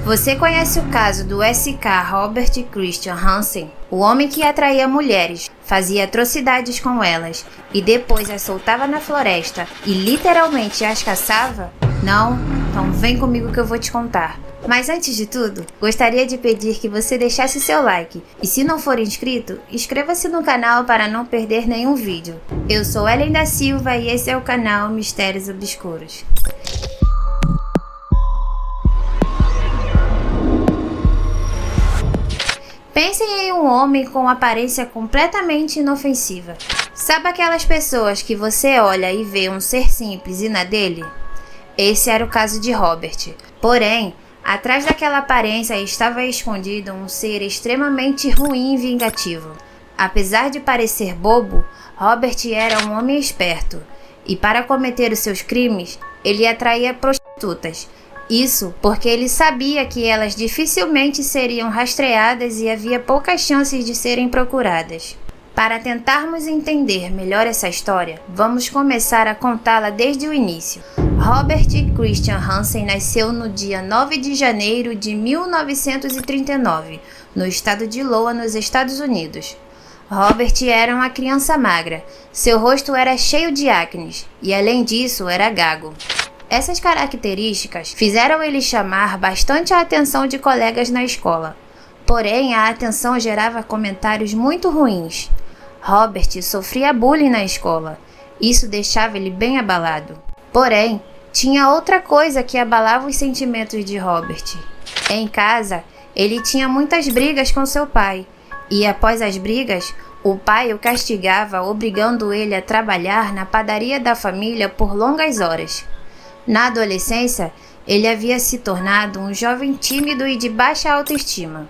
Você conhece o caso do SK Robert Christian Hansen? O homem que atraía mulheres, fazia atrocidades com elas e depois as soltava na floresta e literalmente as caçava? Não? Então vem comigo que eu vou te contar. Mas antes de tudo, gostaria de pedir que você deixasse seu like e se não for inscrito, inscreva-se no canal para não perder nenhum vídeo. Eu sou Ellen da Silva e esse é o canal Mistérios Obscuros. Pensem em um homem com aparência completamente inofensiva. Sabe aquelas pessoas que você olha e vê um ser simples e na dele? Esse era o caso de Robert. Porém, atrás daquela aparência estava escondido um ser extremamente ruim e vingativo. Apesar de parecer bobo, Robert era um homem esperto. E para cometer os seus crimes, ele atraía prostitutas. Isso porque ele sabia que elas dificilmente seriam rastreadas e havia poucas chances de serem procuradas. Para tentarmos entender melhor essa história, vamos começar a contá-la desde o início. Robert Christian Hansen nasceu no dia 9 de janeiro de 1939, no estado de Iowa, nos Estados Unidos. Robert era uma criança magra, seu rosto era cheio de acne e, além disso, era gago. Essas características fizeram ele chamar bastante a atenção de colegas na escola. Porém, a atenção gerava comentários muito ruins. Robert sofria bullying na escola. Isso deixava ele bem abalado. Porém, tinha outra coisa que abalava os sentimentos de Robert. Em casa, ele tinha muitas brigas com seu pai. E após as brigas, o pai o castigava, obrigando ele a trabalhar na padaria da família por longas horas. Na adolescência, ele havia se tornado um jovem tímido e de baixa autoestima.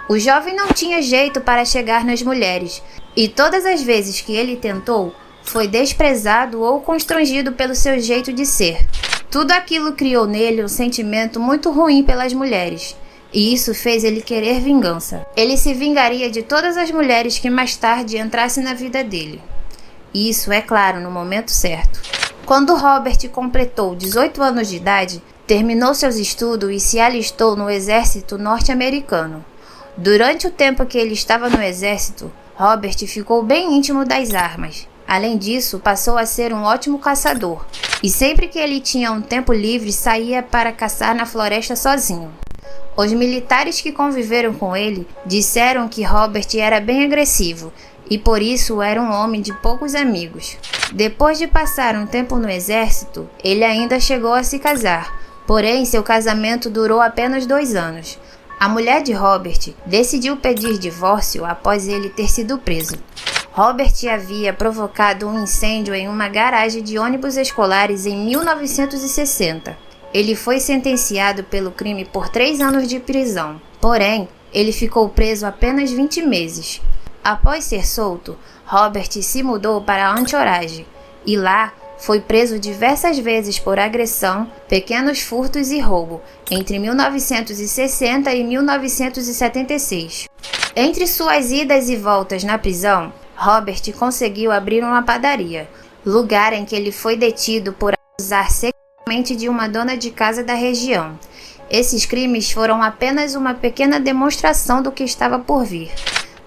O jovem não tinha jeito para chegar nas mulheres, e todas as vezes que ele tentou, foi desprezado ou constrangido pelo seu jeito de ser. Tudo aquilo criou nele um sentimento muito ruim pelas mulheres, e isso fez ele querer vingança. Ele se vingaria de todas as mulheres que mais tarde entrassem na vida dele. Isso, é claro, no momento certo. Quando Robert completou 18 anos de idade, terminou seus estudos e se alistou no exército norte-americano. Durante o tempo que ele estava no exército, Robert ficou bem íntimo das armas. Além disso, passou a ser um ótimo caçador, e sempre que ele tinha um tempo livre, saía para caçar na floresta sozinho. Os militares que conviveram com ele disseram que Robert era bem agressivo, e por isso era um homem de poucos amigos. Depois de passar um tempo no exército, ele ainda chegou a se casar, porém seu casamento durou apenas 2 anos. A mulher de Robert decidiu pedir divórcio após ele ter sido preso. Robert havia provocado um incêndio em uma garagem de ônibus escolares em 1960. Ele foi sentenciado pelo crime por 3 anos de prisão, porém, ele ficou preso apenas 20 meses. Após ser solto, Robert se mudou para Anchorage e lá foi preso diversas vezes por agressão, pequenos furtos e roubo, entre 1960 e 1976. Entre suas idas e voltas na prisão, Robert conseguiu abrir uma padaria, lugar em que ele foi detido por abusar sexualmente de uma dona de casa da região. Esses crimes foram apenas uma pequena demonstração do que estava por vir.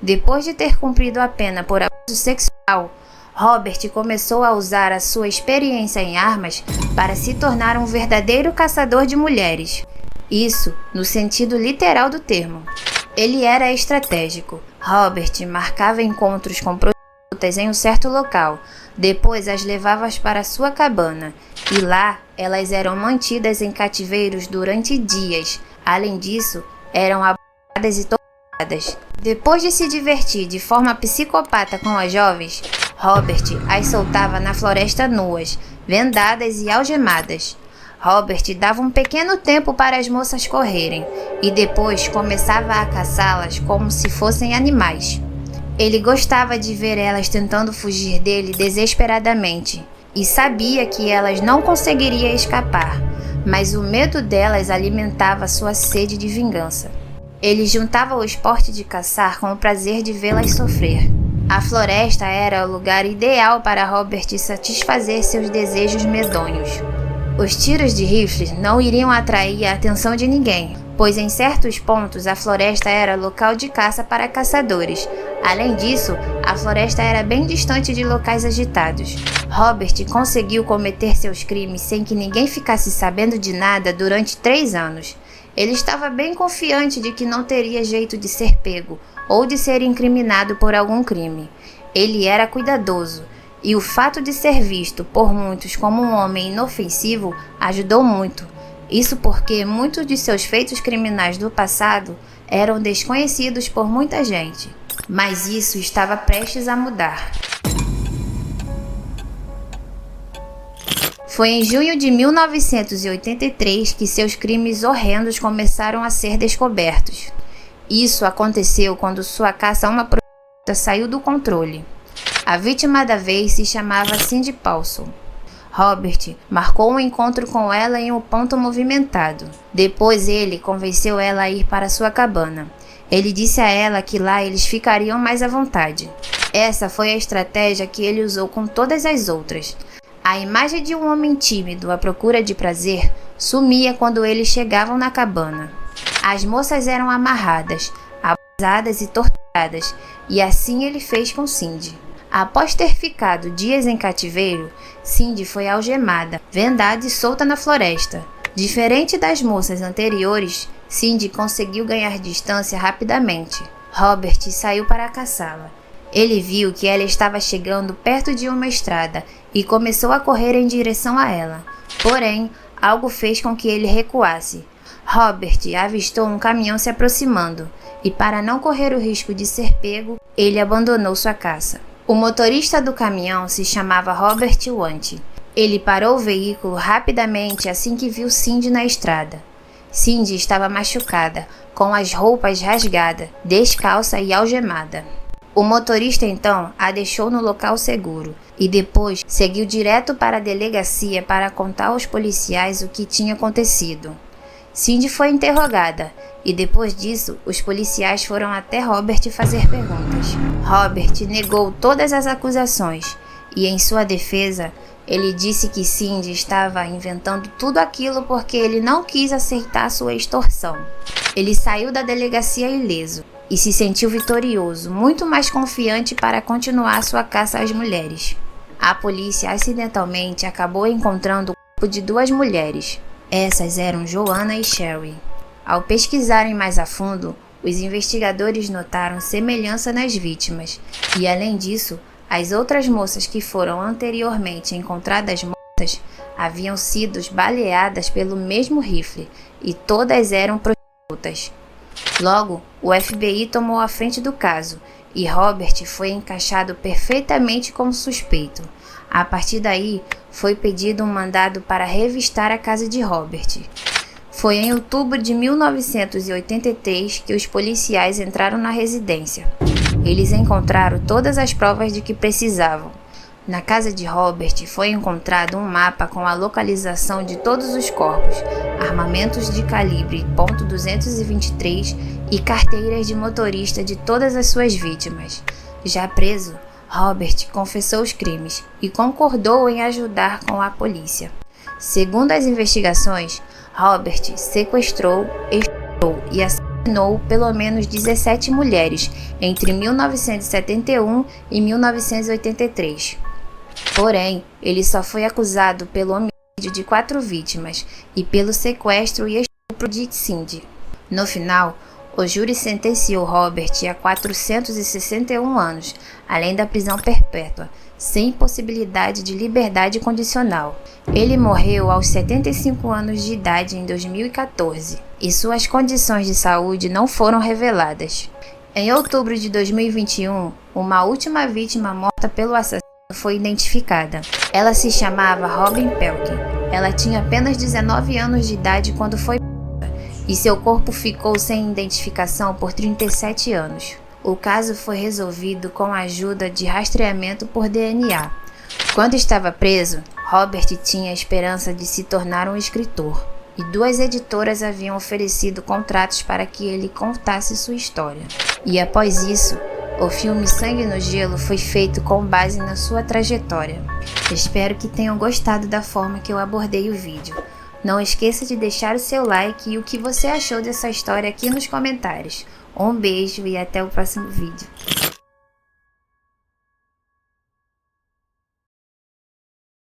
Depois de ter cumprido a pena por abuso sexual, Robert começou a usar a sua experiência em armas para se tornar um verdadeiro caçador de mulheres. Isso no sentido literal do termo. Ele era estratégico. Robert marcava encontros com prostitutas em um certo local, depois as levava para sua cabana, e lá elas eram mantidas em cativeiros durante dias. Além disso, eram abusadas e torturadas. Depois de se divertir de forma psicopata com as jovens, Robert as soltava na floresta nuas, vendadas e algemadas. Robert dava um pequeno tempo para as moças correrem e depois começava a caçá-las como se fossem animais. Ele gostava de ver elas tentando fugir dele desesperadamente e sabia que elas não conseguiriam escapar, mas o medo delas alimentava sua sede de vingança. Ele juntava o esporte de caçar com o prazer de vê-las sofrer. A floresta era o lugar ideal para Robert satisfazer seus desejos medonhos. Os tiros de rifle não iriam atrair a atenção de ninguém, pois em certos pontos a floresta era local de caça para caçadores. Além disso, a floresta era bem distante de locais agitados. Robert conseguiu cometer seus crimes sem que ninguém ficasse sabendo de nada durante 3 anos. Ele estava bem confiante de que não teria jeito de ser pego ou de ser incriminado por algum crime. Ele era cuidadoso, e o fato de ser visto por muitos como um homem inofensivo ajudou muito. Isso porque muitos de seus feitos criminais do passado eram desconhecidos por muita gente. Mas isso estava prestes a mudar. Foi em junho de 1983 que seus crimes horrendos começaram a ser descobertos. Isso aconteceu quando sua caça a uma prostituta saiu do controle. A vítima da vez se chamava Cindy Paulson. Robert marcou um encontro com ela em um ponto movimentado. Depois ele convenceu ela a ir para sua cabana. Ele disse a ela que lá eles ficariam mais à vontade. Essa foi a estratégia que ele usou com todas as outras. A imagem de um homem tímido à procura de prazer sumia quando eles chegavam na cabana. As moças eram amarradas, abusadas e torturadas, e assim ele fez com Cindy. Após ter ficado dias em cativeiro, Cindy foi algemada, vendada e solta na floresta. Diferente das moças anteriores, Cindy conseguiu ganhar distância rapidamente. Robert saiu para caçá-la. Ele viu que ela estava chegando perto de uma estrada e começou a correr em direção a ela. Porém, algo fez com que ele recuasse. Robert avistou um caminhão se aproximando e, para não correr o risco de ser pego, ele abandonou sua caça. O motorista do caminhão se chamava Robert Want. Ele parou o veículo rapidamente assim que viu Cindy na estrada. Cindy estava machucada, com as roupas rasgadas, descalça e algemada. O motorista então a deixou no local seguro e depois seguiu direto para a delegacia para contar aos policiais o que tinha acontecido. Cindy foi interrogada e depois disso os policiais foram até Robert fazer perguntas. Robert negou todas as acusações e, em sua defesa, ele disse que Cindy estava inventando tudo aquilo porque ele não quis aceitar sua extorsão. Ele saiu da delegacia ileso e se sentiu vitorioso, muito mais confiante para continuar sua caça às mulheres. A polícia acidentalmente acabou encontrando o corpo de 2 mulheres. Essas eram Joanna e Sherry. Ao pesquisarem mais a fundo, os investigadores notaram semelhança nas vítimas e, além disso, as outras moças que foram anteriormente encontradas mortas haviam sido baleadas pelo mesmo rifle e todas eram prostitutas. Logo, o FBI tomou a frente do caso e Robert foi encaixado perfeitamente como suspeito. A partir daí, foi pedido um mandado para revistar a casa de Robert. Foi em outubro de 1983 que os policiais entraram na residência. Eles encontraram todas as provas de que precisavam. Na casa de Robert foi encontrado um mapa com a localização de todos os corpos, armamentos de calibre .223 e carteiras de motorista de todas as suas vítimas. Já preso, Robert confessou os crimes e concordou em ajudar com a polícia. Segundo as investigações, Robert sequestrou, estuprou e assassinou pelo menos 17 mulheres entre 1971 e 1983. Porém, ele só foi acusado pelo homicídio de 4 vítimas e pelo sequestro e estupro de Cindy. No final, o júri sentenciou Robert a 461 anos, além da prisão perpétua, sem possibilidade de liberdade condicional. Ele morreu aos 75 anos de idade em 2014 e suas condições de saúde não foram reveladas. Em outubro de 2021, uma última vítima morta pelo assassino foi identificada. Ela se chamava Robin Pelkin. Ela tinha apenas 19 anos de idade quando foi morta e seu corpo ficou sem identificação por 37 anos. O caso foi resolvido com a ajuda de rastreamento por DNA. Quando estava preso, Robert tinha a esperança de se tornar um escritor, e 2 editoras haviam oferecido contratos para que ele contasse sua história. E após isso, o filme Sangue no Gelo foi feito com base na sua trajetória. Espero que tenham gostado da forma que eu abordei o vídeo. Não esqueça de deixar o seu like e o que você achou dessa história aqui nos comentários. Um beijo e até o próximo vídeo.